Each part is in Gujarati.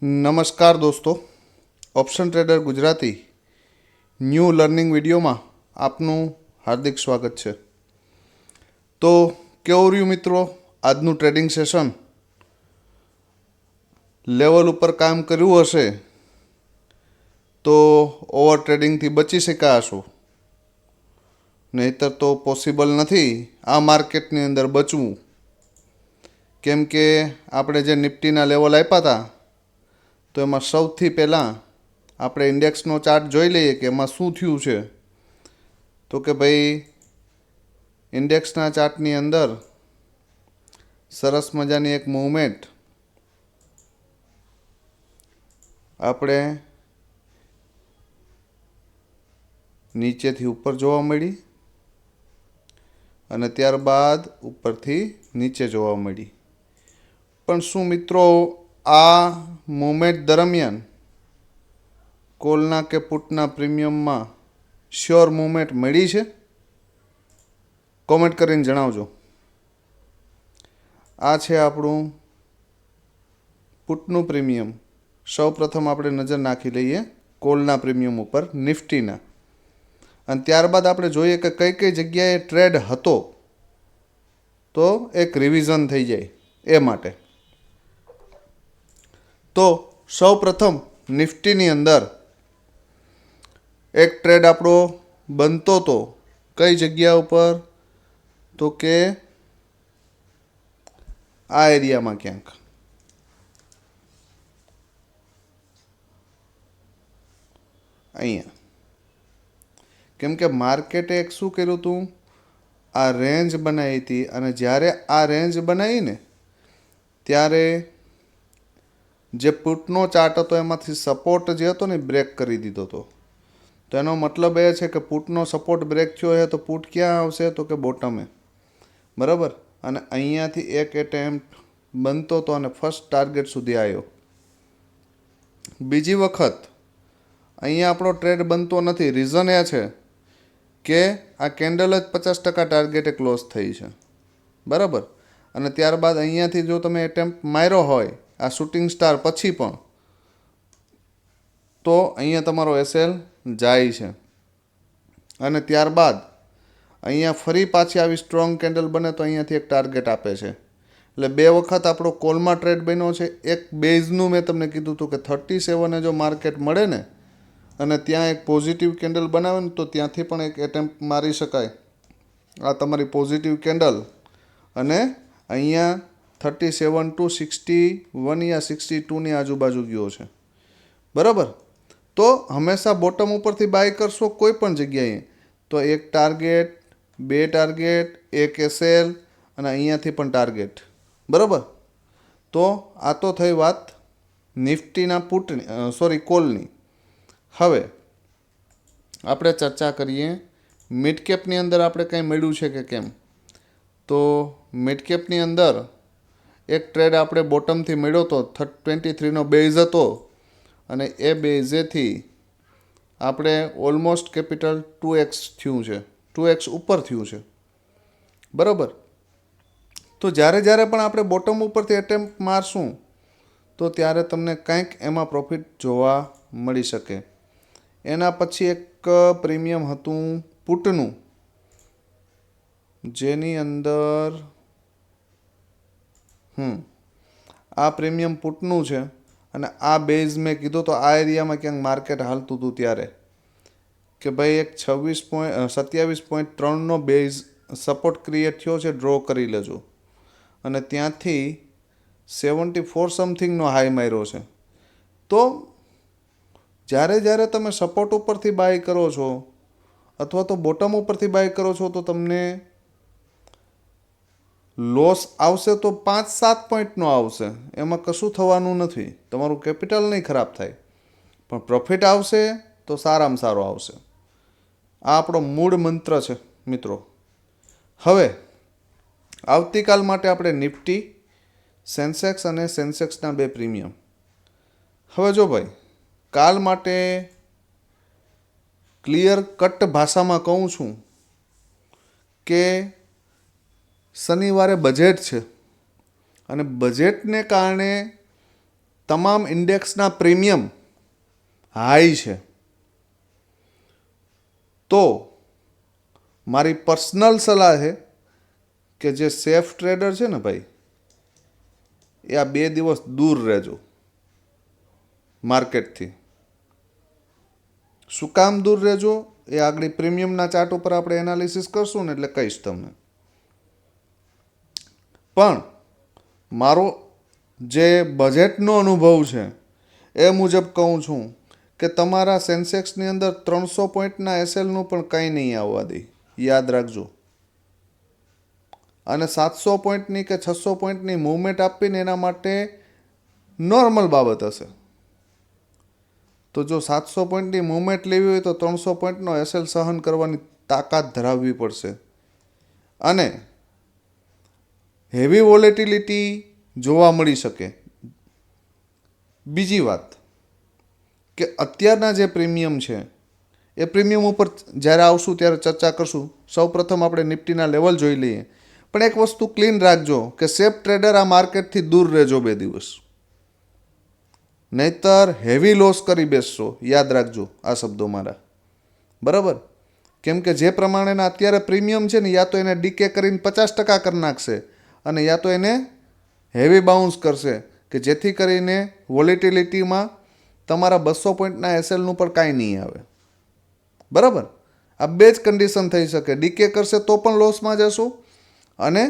નમસ્કાર દોસ્તો, option trader Gujarati new learning વિડીયોમાં આપનું હાર્દિક સ્વાગત છે. તો કેવું રહ્યું મિત્રો આજનું ટ્રેડિંગ સેશન? લેવલ ઉપર કામ કર્યું હશે તો ઓવર ટ્રેડિંગથી બચી શક્યા હશો, નહીંતર તો પોસિબલ નથી આ માર્કેટની અંદર બચવું. કેમ કે આપણે જે નિફ્ટીના લેવલ આપ્યા હતા તો એમાં સૌથી પહેલાં આપણે ઇન્ડેક્સનો ચાર્ટ જોઈ લઈએ કે એમાં શું થયું છે. તો કે ભાઈ ઇન્ડેક્સના ચાર્ટની અંદર સરસ મજાની એક મૂવમેન્ટ આપણે નીચેથી ઉપર જોવા મળી અને ત્યારબાદ ઉપરથી નીચે જોવા મળી. પણ શું મિત્રો આ મૂવમેન્ટ દરમિયાન કોલના કે પુટના પ્રીમિયમમાં શ્યોર મૂવમેન્ટ મળી છે? કોમેન્ટ કરીને જણાવજો. આ છે આપણું પુટનું પ્રીમિયમ. સૌ પ્રથમ આપણે નજર નાખી લઈએ કોલના પ્રીમિયમ ઉપર નિફ્ટીના, અને ત્યારબાદ આપણે જોઈએ કે કઈ કઈ જગ્યાએ ટ્રેડ હતો, તો એક રિવિઝન થઈ જાય એ માટે. તો સૌ પ્રથમ નિફ્ટીની અંદર એક ટ્રેડ આપણો બનતો હતો કઈ જગ્યા ઉપર? તો કે આ એરિયામાં ક્યાંક. અહીંયા. કેમ કે માર્કેટે એક શું કર્યું હતું, આ રેન્જ બનાવી હતી, અને જ્યારે આ રેન્જ બનાવી ને ત્યારે જે પુટનો ચાર્ટ હતો એમાંથી સપોર્ટ જે હતો ને બ્રેક કરી દીધો હતો. તો એનો મતલબ એ છે કે પુટનો સપોર્ટ બ્રેક થયો છે તો પુટ ક્યાં આવશે? તો કે બોટમે. બરાબર. અને અહીંયાથી એક એટેમ્પ્ટ બનતો હતો અને ફર્સ્ટ ટાર્ગેટ સુધી આવ્યો. બીજી વખત અહીંયા આપણો ટ્રેડ બનતો નથી. રીઝન એ છે કે આ કેન્ડલ જ 50% ટાર્ગેટે ક્લોઝ થઈ છે. બરાબર. અને ત્યારબાદ અહીંયાથી જો તમે એટેમ્પ્ટ માર્યો હોય આ શૂટિંગ સ્ટાર પછી પણ, તો અહીંયા તમારો એસએલ જાય છે. અને ત્યારબાદ અહીંયા ફરી પાછી આવી સ્ટ્રોંગ કેન્ડલ બને તો અહીંયાથી એક ટાર્ગેટ આપે છે. એટલે બે વખત આપણો કોલમાં ટ્રેડ બન્યો છે. એક બેઝનું મેં તમને કીધું હતું કે 37 જો માર્કેટ મળે ને અને ત્યાં એક પોઝિટિવ કેન્ડલ બનાવે ને તો ત્યાંથી પણ એક એટેમ્પ્ટ મારી શકાય. આ તમારી પોઝિટિવ કેન્ડલ, અને અહીંયા 37 to 61 યા 62ની આજુબાજુ ગયો છે. બરાબર. તો હંમેશા બોટમ ઉપરથી બાય કરશો કોઈ પણ જગ્યાએ તો એક ટાર્ગેટ, બે ટાર્ગેટ, એક એસએલ અને અહીંયાથી પણ ટાર્ગેટ. બરાબર. તો આ તો થઈ વાત નિફ્ટીના પુટની, કોલની. હવે આપણે ચર્ચા કરીએ મિડકેપની અંદર આપણે કંઈ મળ્યું છે કે કેમ. તો મિડકેપની અંદર એક ટ્રેડ આપણે બોટમથી મળ્યો હતો. 23નો બેઝ હતો અને એ બેઝેથી આપણે ઓલમોસ્ટ કેપિટલ 2x થયું છે, 2x ઉપર થયું છે. બરાબર. તો જ્યારે પણ આપણે બોટમ ઉપરથી એટેમ્પ્ટ મારશું તો ત્યારે તમને કંઈક એમાં પ્રોફિટ જોવા મળી શકે. એના પછી એક પ્રીમિયમ હતું પુટનું, જેની અંદર આ પ્રીમિયમ પુટનું છે. અને આ બેઝ મેં કીધું તો આ એરિયામાં ક્યાંક માર્કેટ હાલતું હતું ત્યારે કે ભાઈ એક 27.3નો બેઝ સપોર્ટ ક્રિએટ થયો છે, ડ્રો કરી લેજો. અને ત્યાંથી 74 સમથિંગનો હાઈ માર્યો છે. તો જ્યારે તમે સપોર્ટ ઉપરથી બાય કરો છો અથવા તો બોટમ ઉપરથી બાય કરો છો તો તમને લોસ આવશે તો 5-7 પોઈન્ટનો આવશે. એમાં કશું થવાનું નથી. તમારું કેપિટલ નહીં ખરાબ થાય, પણ પ્રોફિટ આવશે તો સારામાં સારો આવશે. આ આપણો મૂળ મંત્ર છે મિત્રો. હવે આવતીકાલ માટે આપણે નિફ્ટી, સેન્સેક્સ અને સેન્સેક્સના 2 પ્રીમિયમ. હવે જો ભાઈ કાલ માટે ક્લિયર કટ ભાષામાં કહું છું કે શનિવારે બજેટ છે અને બજેટને કારણે તમામ ઇન્ડેક્સના પ્રીમિયમ હાઈ છે, તો મારી પર્સનલ સલાહ છે કે જે સેફ ટ્રેડર છે ને ભાઈ, એ આ 2 દિવસ દૂર રહેજો માર્કેટથી. શું કામ દૂર રહેજો એ આગળ પ્રીમિયમના ચાર્ટ ઉપર આપણે એનાલિસિસ કરશું ને એટલે કહીશ તમને. પણ મારો જે બજેટનો અનુભવ છે એ મુજબ કહું છું કે તમારા સેન્સેક્સની અંદર 300 પોઈન્ટના એસએલનું પણ કંઈ નહીં આવવા દે, યાદ રાખજો. અને 700 પોઈન્ટની કે 600 પોઈન્ટની મૂવમેન્ટ આપીને એના માટે નોર્મલ બાબત હશે. તો જો 700 પોઈન્ટની મૂવમેન્ટ લેવી હોય તો 300 પોઈન્ટનો એસએલ સહન કરવાની તાકાત ધરાવવી પડશે. અને હેવી વોલેટિલિટી જોવા મળી શકે. બીજી વાત કે અત્યારના જે પ્રીમિયમ છે એ પ્રીમિયમ ઉપર જ્યારે આવશું ત્યારે ચર્ચા કરશું. સૌ પ્રથમ આપણે નિફ્ટીના લેવલ જોઈ લઈએ. પણ એક વસ્તુ ક્લીન રાખજો કે સેફ ટ્રેડર આ માર્કેટથી દૂર રહેજો 2 દિવસ, નહીતર હેવી લોસ કરી બેસશો. યાદ રાખજો આ શબ્દો મારા, બરાબર? કેમ કે જે પ્રમાણેના અત્યારે પ્રીમિયમ છે ને, યા તો એને ડીકે કરીને 50% કરી નાખશે અને યા તો એને હેવી બાઉન્સ કરશે કે જેથી કરીને વોલેટિલિટીમાં તમારા 200 પોઈન્ટના એસએલનું પણ કાંઈ નહીં આવે, બરાબર? આ 2 જ કન્ડિશન થઈ શકે. ડીકે કરશે તો પણ લોસમાં જશો અને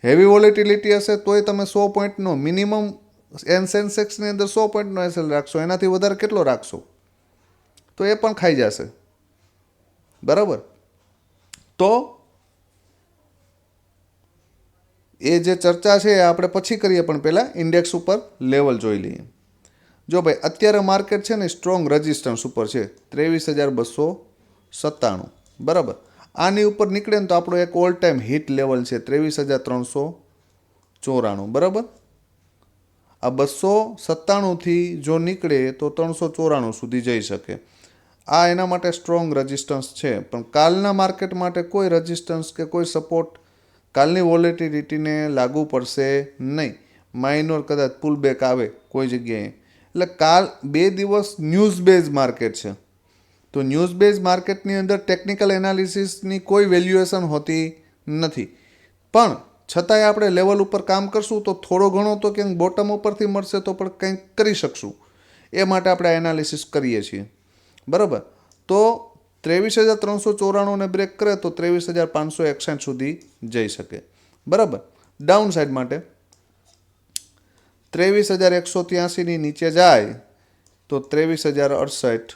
હેવી વોલેટિલિટી હશે તોય તમે 100 પોઈન્ટનો મિનિમમ સેન્સેક્સની અંદર 100 પોઈન્ટનો એસએલ રાખશો, એનાથી વધારે કેટલો રાખશો તો એ પણ ખાઈ જશે, બરાબર? તો એ જે ચર્ચા છે એ આપણે પછી કરીએ, પણ પહેલાં ઇન્ડેક્સ ઉપર લેવલ જોઈ લઈએ. જો ભાઈ અત્યારે માર્કેટ છે ને સ્ટ્રોંગ રેઝિસ્ટન્સ ઉપર છે 23,297, બરાબર? આની ઉપર નીકળે ને તો આપણો એક ઓલ ટાઈમ હિટ લેવલ છે 23,394, બરાબર? આ 297થી જો નીકળે તો 394 સુધી જઈ શકે. આ એના માટે સ્ટ્રોંગ રેઝિસ્ટન્સ છે. પણ કાલના માર્કેટ માટે કોઈ રેઝિસ્ટન્સ કે કોઈ સપોર્ટ કાલની વોલેટિલિટીને લાગુ પડશે નહીં. માઇનોર કદાચ પુલ બેક આવે કોઈ જગ્યાએ. એટલે કાલ 2 દિવસ ન્યૂઝ બેઝ માર્કેટ છે. તો ન્યૂઝ બેઝ માર્કેટની અંદર ટેકનિકલ એનાલિસિસની કોઈ વેલ્યુએશન હોતી નથી. પણ છતાંય આપણે લેવલ ઉપર કામ કરશું તો થોડો ઘણો તો ક્યાંક બોટમ ઉપરથી મળશે તો પણ કંઈક કરી શકશું. એ માટે આપણે એનાલિસિસ કરીએ છીએ, બરાબર? તો 23,394ને બ્રેક કરે તો 23,561 સુધી જઈ શકે, બરાબર? ડાઉન સાઈડ માટે 23,183ની નીચે જાય તો 23,068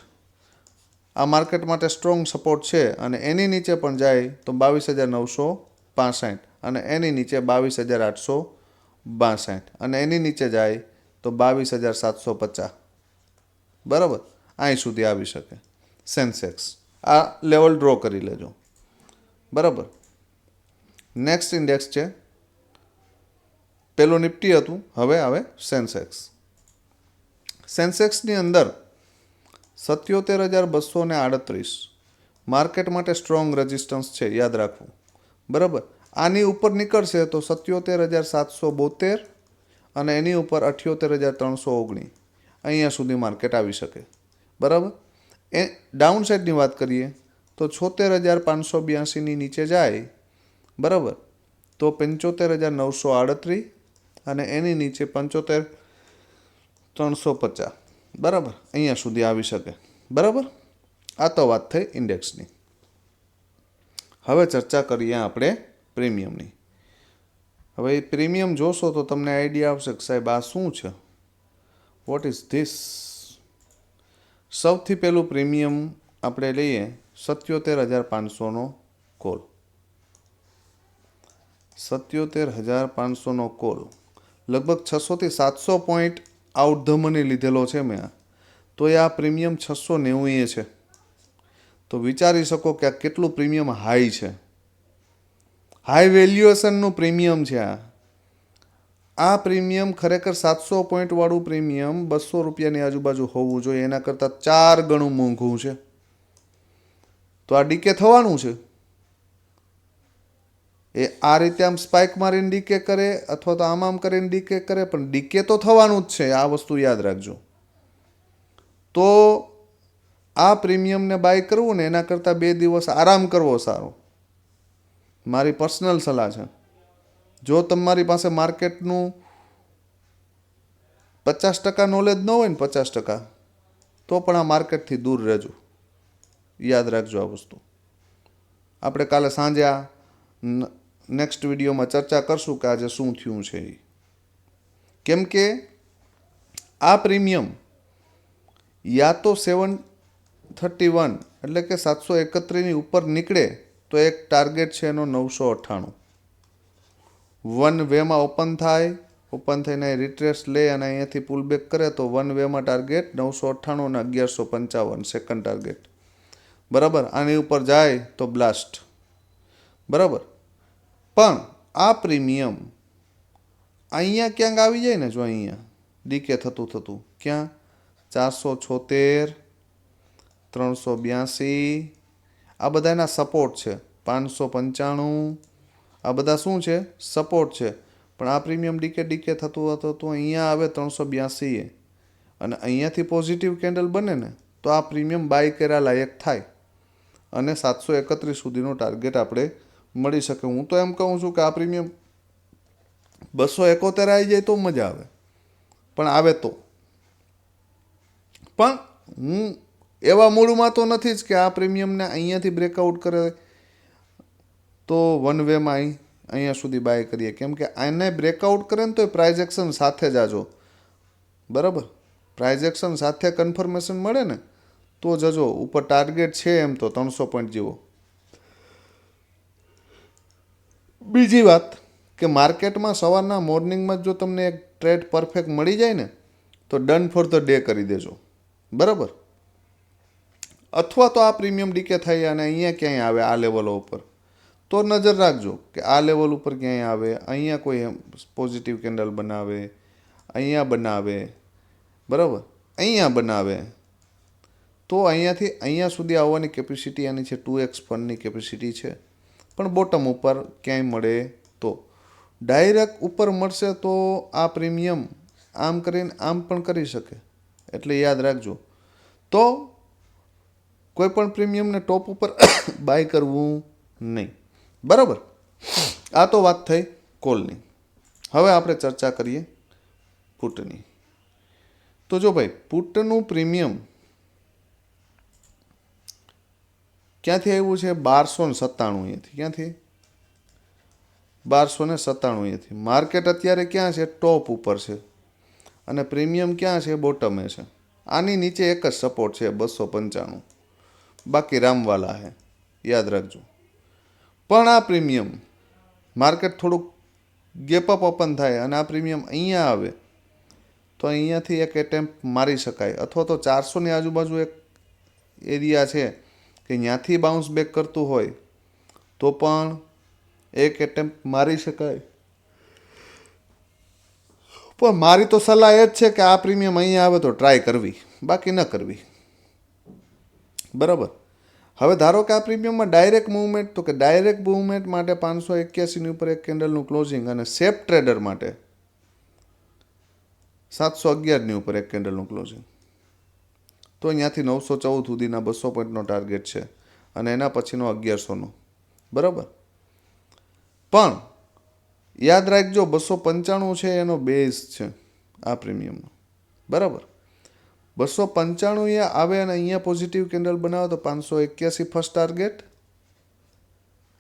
આ માર્કેટ માટે સ્ટ્રોંગ સપોર્ટ છે. અને એની નીચે પણ જાય તો 22,965 અને એની નીચે 22,862 અને એની નીચે જાય તો 22,750, બરાબર? અહીં સુધી આવી શકે સેન્સેક્સ. આ લેવલ ડ્રો કરી લેજો, બરાબર? નેક્સ્ટ ઇન્ડેક્સ છે, પેલું નિફ્ટી હતું, હવે આવે સેન્સેક્સ. સેન્સેક્સની અંદર 77,238 માર્કેટ માટે સ્ટ્રોંગ રેઝિસ્ટન્સ છે, યાદ રાખવું, બરાબર? આની ઉપર નીકળશે તો 77,772 અને એની ઉપર 78,319 અહીંયા સુધી માર્કેટ આવી શકે, બરાબર? એ ડાઉન સાઈડની વાત કરીએ તો 76,582ની નીચે જાય, બરાબર? તો 75,938 અને એની નીચે 75,350, બરાબર? અહીંયા સુધી આવી શકે, બરાબર? આ તો વાત થઈ ઇન્ડેક્સની. હવે ચર્ચા કરીએ આપણે પ્રીમિયમની. હવે એ પ્રીમિયમ જોશો તો તમને આઈડિયા આવશે કે સાહેબ આ શું છે, વોટ ઇઝ ધીસ? સૌથી પહેલું પ્રીમિયમ આપણે લઈએ 77,500નો કોલ. 77,500નો કોલ લગભગ 600થી 700 પોઈન્ટ આઉટ ધ મની લીધેલો છે મેં. તો એ આ પ્રીમિયમ 690 છે. તો વિચારી શકો કે આ કેટલું પ્રીમિયમ હાઈ છે. હાઈ વેલ્યુએશનનું પ્રીમિયમ છે આ. આ પ્રીમિયમ ખરેખર 700 પોઈન્ટવાળું પ્રીમિયમ 200 રૂપિયાની આજુબાજુ હોવું જોઈએ, એના કરતાં 4 ગણું મોંઘું છે. તો આ ડીકે થવાનું છે, એ આ રીતે આમ સ્પાઇક મારીને ડીકે કરે અથવા તો આમ કરીને ડીકે કરે, પણ ડીકે તો થવાનું જ છે, આ વસ્તુ યાદ રાખજો. તો આ પ્રીમિયમને બાય કરવું ને એના કરતાં 2 દિવસ આરામ કરવો સારો, મારી પર્સનલ સલાહ છે. જો તમારી પાસે માર્કેટનું 50% નોલેજ ન હોય ને 50%, તો પણ આ માર્કેટથી દૂર રહેજો. યાદ રાખજો આ વસ્તુ. આપણે કાલે સાંજે આ નેક્સ્ટ વિડીયોમાં ચર્ચા કરશું કે આજે શું થયું છે એ. કેમ કે આ પ્રીમિયમ યા તો 731 એટલે કે 731ની ઉપર નીકળે તો એક ટાર્ગેટ છે એનો 998. વન વેમાં ઓપન થાય, ઓપન થઈને રિટ્રેસ લે અને અહીંયાથી પુલ બેક કરે તો વન વેમાં ટાર્ગેટ 998 અને 1155 સેકન્ડ ટાર્ગેટ. બરાબર. આની ઉપર જાય તો બ્લાસ્ટ. બરાબર. પણ આ પ્રીમિયમ અહીંયા ક્યાંક આવી જાય ને, જો અહીંયા ડીકે થતું ક્યાં 476, 382 આ બધા એના સપોર્ટ છે. 595 આ બધા શું છે? સપોર્ટ છે. પણ આ પ્રીમિયમ ડીકે થતું હતું તો અહીંયા આવે 382 અને અહીંયાથી પોઝિટિવ કેન્ડલ બને ને તો આ પ્રીમિયમ બાય કર્યા લાયક થાય અને 731 સુધીનો ટાર્ગેટ આપણે મળી શકે. હું તો એમ કહું છું કે આ પ્રીમિયમ 271 આવી જાય તો મજા આવે, પણ આવે તો. પણ હું એવા મૂડમાં તો નથી જ કે આ પ્રીમિયમને અહીંયાથી બ્રેકઆઉટ કરે તો વન વેમાં અહીંયા સુધી બાય કરીએ. કેમ કે આને બ્રેકઆઉટ કરે ને તો એ પ્રાઇઝ એક્શન સાથે જ આજો. બરાબર. પ્રાઇઝ એક્શન સાથે કન્ફર્મેશન મળે ને તો જજો. ઉપર ટાર્ગેટ છે એમ તો 300 પોઈન્ટ જેવો. બીજી વાત કે માર્કેટમાં સવારના મોર્નિંગમાં જો તમને એક ટ્રેડ પરફેક્ટ મળી જાય ને તો ડન ફોર ધ ડે કરી દેજો. બરાબર. અથવા તો આ પ્રીમિયમ ડીકે થાય અને અહીંયા ક્યાંય આવે આ લેવલો ઉપર તો નજર રાખજો કે આ લેવલ ઉપર ક્યાંય આવે, અહીંયા કોઈ પોઝિટિવ કેન્ડલ બનાવે, અહીંયા બનાવે, બરાબર, અહીંયા બનાવે તો અહીંયાથી અહીંયા સુધી આવવાની કેપેસિટી આની છે 2x ફંડની કેપેસિટી છે. પણ બોટમ ઉપર ક્યાંય મળે તો ડાયરેક્ટ ઉપર મળશે તો આ પ્રીમિયમ આમ કરીને આમ પણ કરી શકે. એટલે યાદ રાખજો. તો કોઈ પણ પ્રીમિયમને ટોપ ઉપર બાય કરવું નહીં. બરાબર. આ તો વાત થઈ કોલની. હવે આપણે ચર્ચા કરીએ પુટની. તો જો ભાઈ પુટનું પ્રીમિયમ ક્યાંથી આવ્યું છે? 1297 અહીંયાથી. ક્યાંથી? 1297 અહીંયાથી. માર્કેટ અત્યારે ક્યાં છે? ટોપ ઉપર છે અને પ્રીમિયમ ક્યાં છે? બોટમે છે. આની નીચે એક જ સપોર્ટ છે 295, બાકી રામવાલા છે. યાદ રાખજો. પણ આ પ્રીમિયમ માર્કેટ થોડુંક ગેપ અપ ઓપન થાય અને આ પ્રીમિયમ અહીંયા આવે તો અહીંયાથી એક એટેમ્પ મારી શકાય, અથવા તો 400ની આજુબાજુ એક એરિયા છે કે ત્યાંથી બાઉન્સ બેક કરતું હોય તો પણ એક એટેમ્પ મારી શકાય. પણ મારી તો સલાહ એ જ છે કે આ પ્રીમિયમ અહીંયા આવે તો ટ્રાય કરવી, બાકી ન કરવી. બરાબર. હવે ધારો કે આ પ્રીમિયમમાં ડાયરેક્ટ મૂવમેન્ટ, તો કે ડાયરેક્ટ મૂવમેન્ટ માટે 581ની ઉપર એક કેન્ડલનું ક્લોઝિંગ અને સેફ ટ્રેડર માટે 711ની ઉપર એક કેન્ડલનું ક્લોઝિંગ. તો અહીંયાથી 914 સુધીના 200 પોઈન્ટનો ટાર્ગેટ છે અને એના પછીનો 1100નો. બરાબર. પણ યાદ રાખજો 295 છે એનો બેઝ છે આ પ્રીમિયમનો. બરાબર. 295 આવે અને અહીંયા પોઝિટિવ કેન્ડલ બનાવો તો 581 ફર્સ્ટ ટાર્ગેટ,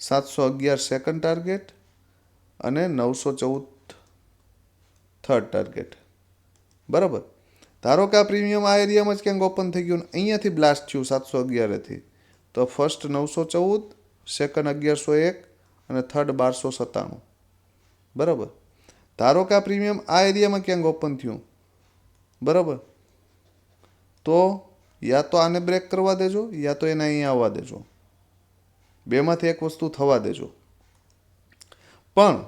711 સેકન્ડ ટાર્ગેટ અને 914 થર્ડ ટાર્ગેટ. બરાબર. ધારો કે આ પ્રીમિયમ આ એરિયામાં જ ક્યાંક ઓપન થઈ ગયું અહીંયાથી બ્લાસ્ટ થયું 711થી તો ફર્સ્ટ 914, સેકન્ડ 1101 અને થર્ડ 1297. બરાબર. ધારો કે આ પ્રીમિયમ આ એરિયામાં ક્યાંક ઓપન થયું, બરાબર, તો યા તો આને બ્રેક કરવા દેજો યા તો એને અહીંયા આવવા દેજો. બેમાંથી એક વસ્તુ થવા દેજો. પણ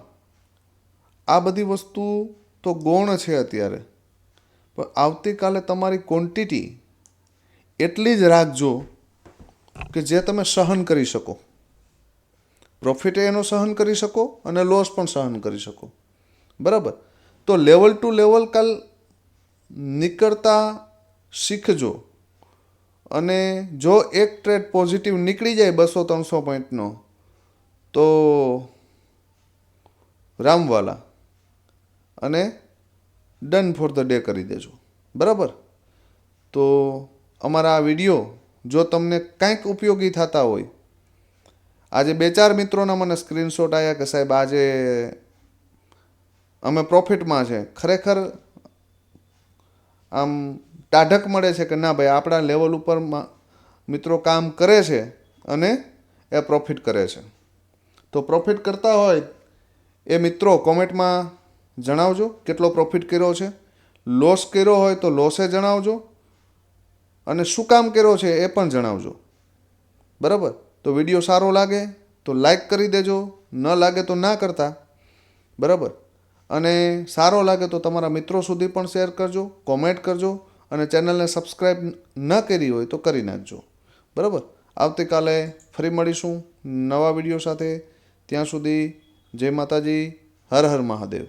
આ બધી વસ્તુ તો ગૌણ છે અત્યારે, પણ આવતીકાલે તમારી ક્વોન્ટિટી એટલી જ રાખજો કે જે તમે સહન કરી શકો. પ્રોફિટ એનો સહન કરી શકો અને લોસ પણ સહન કરી શકો. બરાબર. તો લેવલ ટુ લેવલ કાલ નીકળતા શીખજો. અને જો એક ટ્રેડ પોઝિટિવ નીકળી જાય 200-300 પોઈન્ટનો તો રામવાલા અને ડન ફોર ધ ડે કરી દેજો. બરાબર. તો અમારા આ વિડીયો જો તમને કાંઈક ઉપયોગી થતા હોય, આજે 2-4 મિત્રોના મને સ્ક્રીનશોટ આવ્યા કે સાહેબ આજે અમે પ્રોફિટમાં છે. ખરેખર આમ ટાઢક મળે છે કે ના ભાઈ આપણા લેવલ ઉપર મિત્રો કામ કરે છે અને એ પ્રોફિટ કરે છે. તો પ્રોફિટ કરતા હોય એ મિત્રો કોમેન્ટમાં જણાવજો કેટલો પ્રોફિટ કર્યો છે. લોસ કર્યો હોય તો લોસે જણાવજો અને શું કામ કર્યો છે એ પણ જણાવજો. બરાબર. તો વિડીયો સારો લાગે તો લાઈક કરી દેજો, ન લાગે તો ના કરતા. બરાબર. અને સારો લાગે તો તમારા મિત્રો સુધી પણ શેર કરજો, કોમેન્ટ કરજો અને ચેનલને સબસ્ક્રાઈબ ન કરી હોય તો કરી નાખજો. બરાબર. આવતીકાલે ફરી મળીશું નવા વિડીયો સાથે. ત્યાં સુધી જય માતાજી, હર હર મહાદેવ.